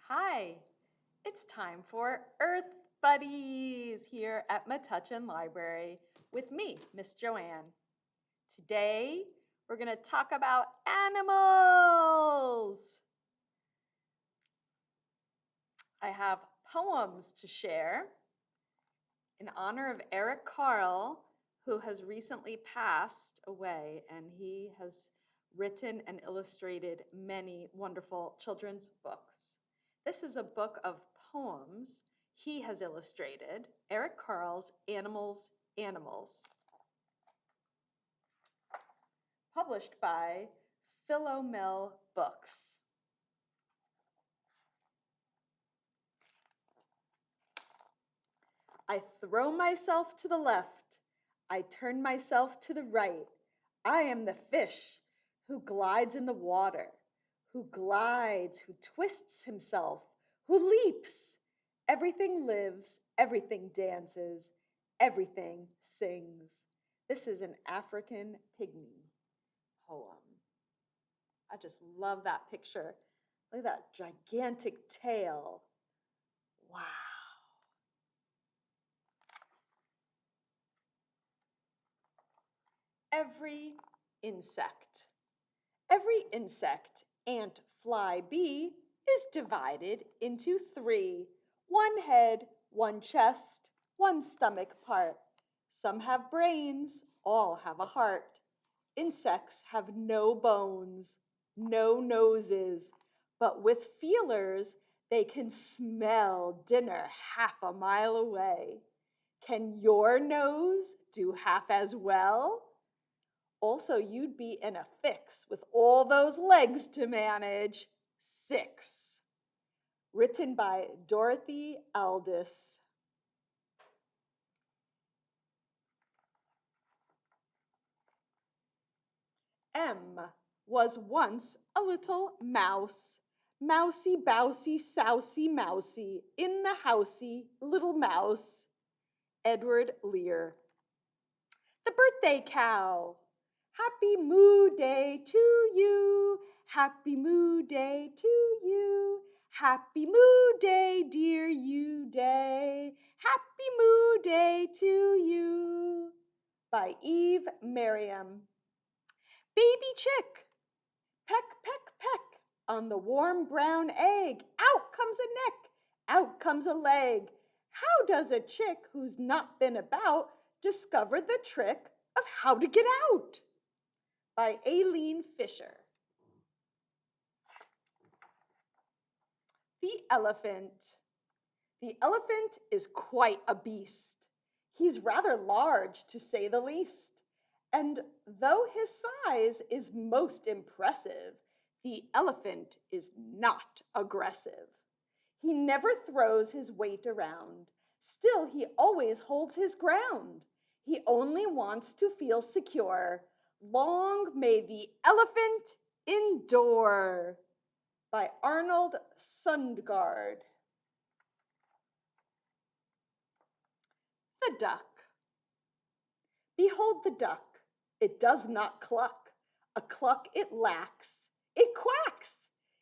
Hi, it's time for Earth Buddies here at Metuchen Library with me, Miss Joanne. Today, we're going to talk about animals. I have poems to share in honor of Eric Carle, who has recently passed away, and he has written and illustrated many wonderful children's books. This is a book of poems he has illustrated, Eric Carle's Animals, Animals, published by Philomel Books. I throw myself to the left. I turn myself to the right. I am the fish who glides in the water, who glides, who twists himself, who leaps. Everything lives, everything dances, everything sings. This is an African pygmy poem. I just love that picture. Look at that gigantic tail. Wow. Every insect. Every insect, ant, fly, bee, is divided into three: one head, one chest, one stomach part. Some have brains, all have a heart. Insects have no bones, no noses, but with feelers they can smell dinner half a mile away. Can your nose do half as well? Also, you'd be in a fix with all those legs to manage. 6. Written by Dorothy Aldis. M was once a little mouse. Mousy, bousy, sousy, mousy, in the housey, little mouse. Edward Lear. The birthday cow. Happy Moo Day to you. Happy Moo Day to you. Happy Moo Day, dear you day. Happy Moo Day to you. By Eve Merriam. Baby chick. Peck, peck, peck. On the warm brown egg. Out comes a neck. Out comes a leg. How does a chick who's not been about discover the trick of how to get out? By Aileen Fisher. The elephant. The elephant is quite a beast. He's rather large, to say the least. And though his size is most impressive, the elephant is not aggressive. He never throws his weight around. Still, he always holds his ground. He only wants to feel secure. Long may the elephant endure. By Arnold Sundgaard. The duck. Behold the duck. It does not cluck. A cluck it lacks. It quacks.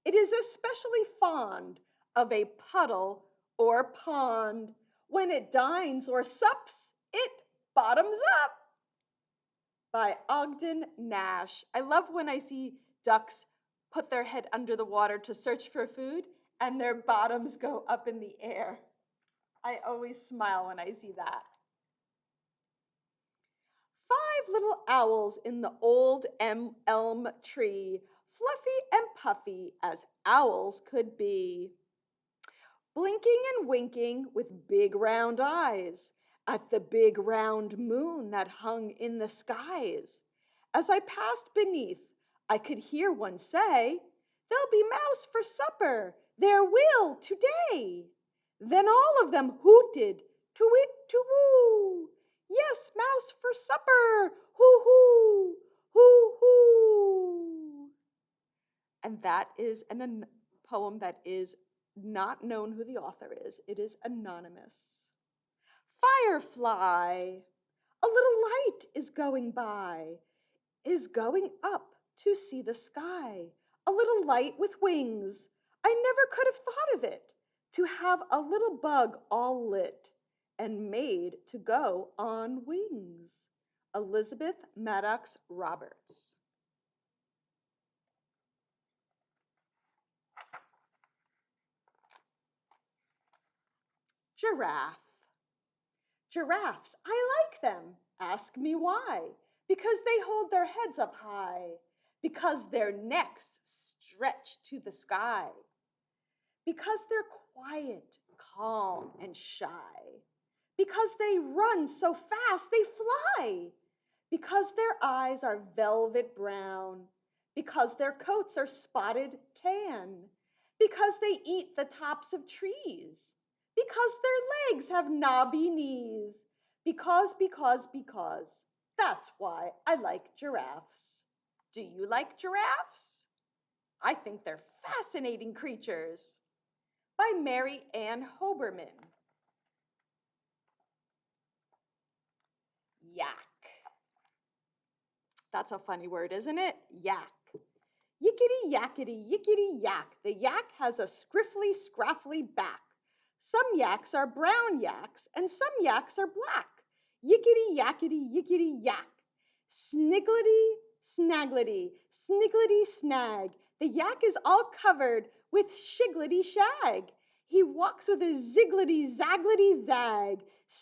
It is especially fond of a puddle or pond. When it dines or sups, it bottoms up. By Ogden Nash. I love when I see ducks put their head under the water to search for food and their bottoms go up in the air. I always smile when I see that. 5 little owls in the old elm tree, fluffy and puffy as owls could be, blinking and winking with big round eyes at the big round moon that hung in the skies. As I passed beneath, I could hear one say, "There'll be mouse for supper, there will today." Then all of them hooted, to-wit, to-woo. Yes, mouse for supper, hoo-hoo, hoo-hoo. And that is a poem that is not known who the author is. It is anonymous. Firefly. A little light is going by, is going up to see the sky. A little light with wings. I never could have thought of it, to have a little bug all lit and made to go on wings. Elizabeth Maddox Roberts. Giraffe. Giraffes, I like them. Ask me why. Because they hold their heads up high. Because their necks stretch to the sky. Because they're quiet, calm, and shy. Because they run so fast they fly. Because their eyes are velvet brown. Because their coats are spotted tan. Because they eat the tops of trees. Because their legs have knobby knees. Because. That's why I like giraffes. Do you like giraffes? I think they're fascinating creatures. By Mary Ann Hoberman. Yak. That's a funny word, isn't it? Yak. Yickety yackety yickety yak. The yak has a scriffly scraffly back. Some yaks are brown yaks and some yaks are black. Yickety yackety yickety yak. Snigglety snaglety snigglety snag. The yak is all covered with shigglety shag. He walks with a zigglety zaglety zag.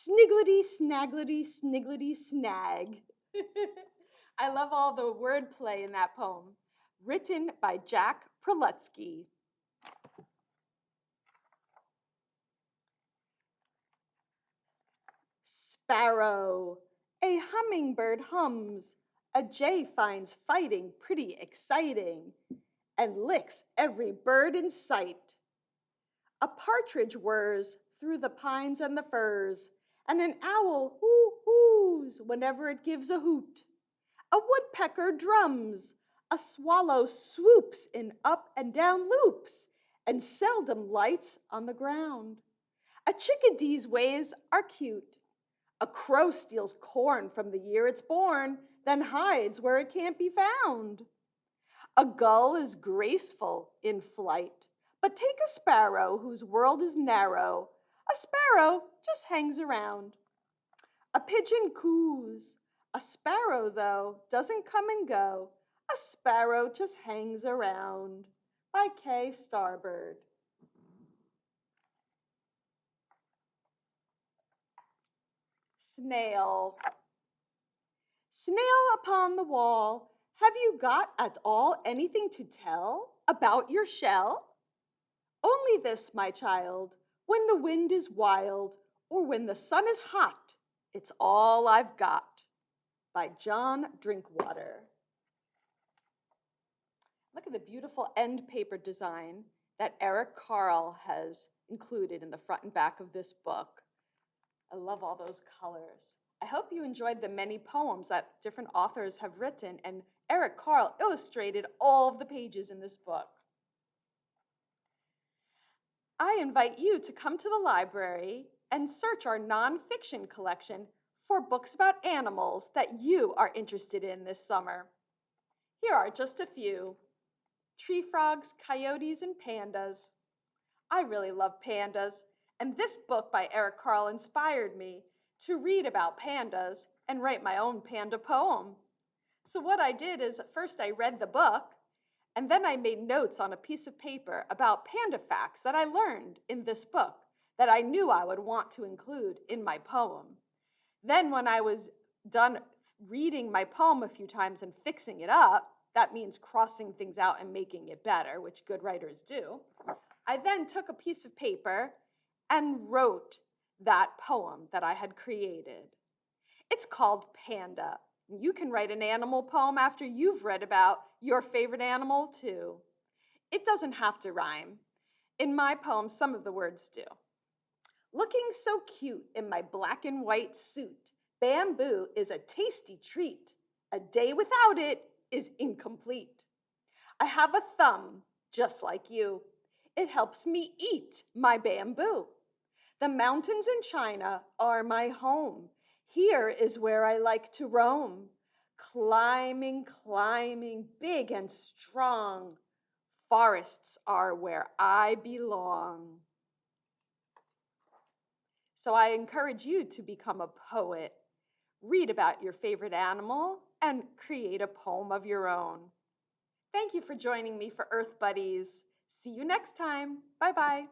Snigglety snaglety snigglety snag. I love all the wordplay in that poem. Written by Jack Prelutsky. Sparrow. A hummingbird hums. A jay finds fighting pretty exciting and licks every bird in sight. A partridge whirs through the pines and the firs, and an owl hoo-hoos whenever it gives a hoot. A woodpecker drums, a swallow swoops in up and down loops, and seldom lights on the ground. A chickadee's ways are cute. A crow steals corn from the year it's born, then hides where it can't be found. A gull is graceful in flight, but take a sparrow whose world is narrow. A sparrow just hangs around. A pigeon coos. A sparrow, though, doesn't come and go. A sparrow just hangs around. By K. Starbird. Snail. Snail upon the wall, have you got at all anything to tell about your shell? Only this, my child, when the wind is wild, or when the sun is hot, it's all I've got. By John Drinkwater. Look at the beautiful end paper design that Eric Carle has included in the front and back of this book. I love all those colors. I hope you enjoyed the many poems that different authors have written, and Eric Carle illustrated all of the pages in this book. I invite you to come to the library and search our nonfiction collection for books about animals that you are interested in this summer. Here are just a few. Tree frogs, coyotes, and pandas. I really love pandas, and this book by Eric Carle inspired me to read about pandas and write my own panda poem. So what I did is first I read the book, and then I made notes on a piece of paper about panda facts that I learned in this book that I knew I would want to include in my poem. Then when I was done reading my poem a few times and fixing it up, that means crossing things out and making it better, which good writers do. I then took a piece of paper and wrote that poem that I had created. It's called Panda. You can write an animal poem after you've read about your favorite animal too. It doesn't have to rhyme. In my poem, some of the words do. Looking so cute in my black and white suit, bamboo is a tasty treat. A day without it is incomplete. I have a thumb, just like you. It helps me eat my bamboo. The mountains in China are my home. Here is where I like to roam. Climbing, big and strong, Forests are where I belong. So I encourage you to become a poet. Read about your favorite animal and create a poem of your own. Thank you for joining me for Earth Buddies. See you next time. Bye-bye.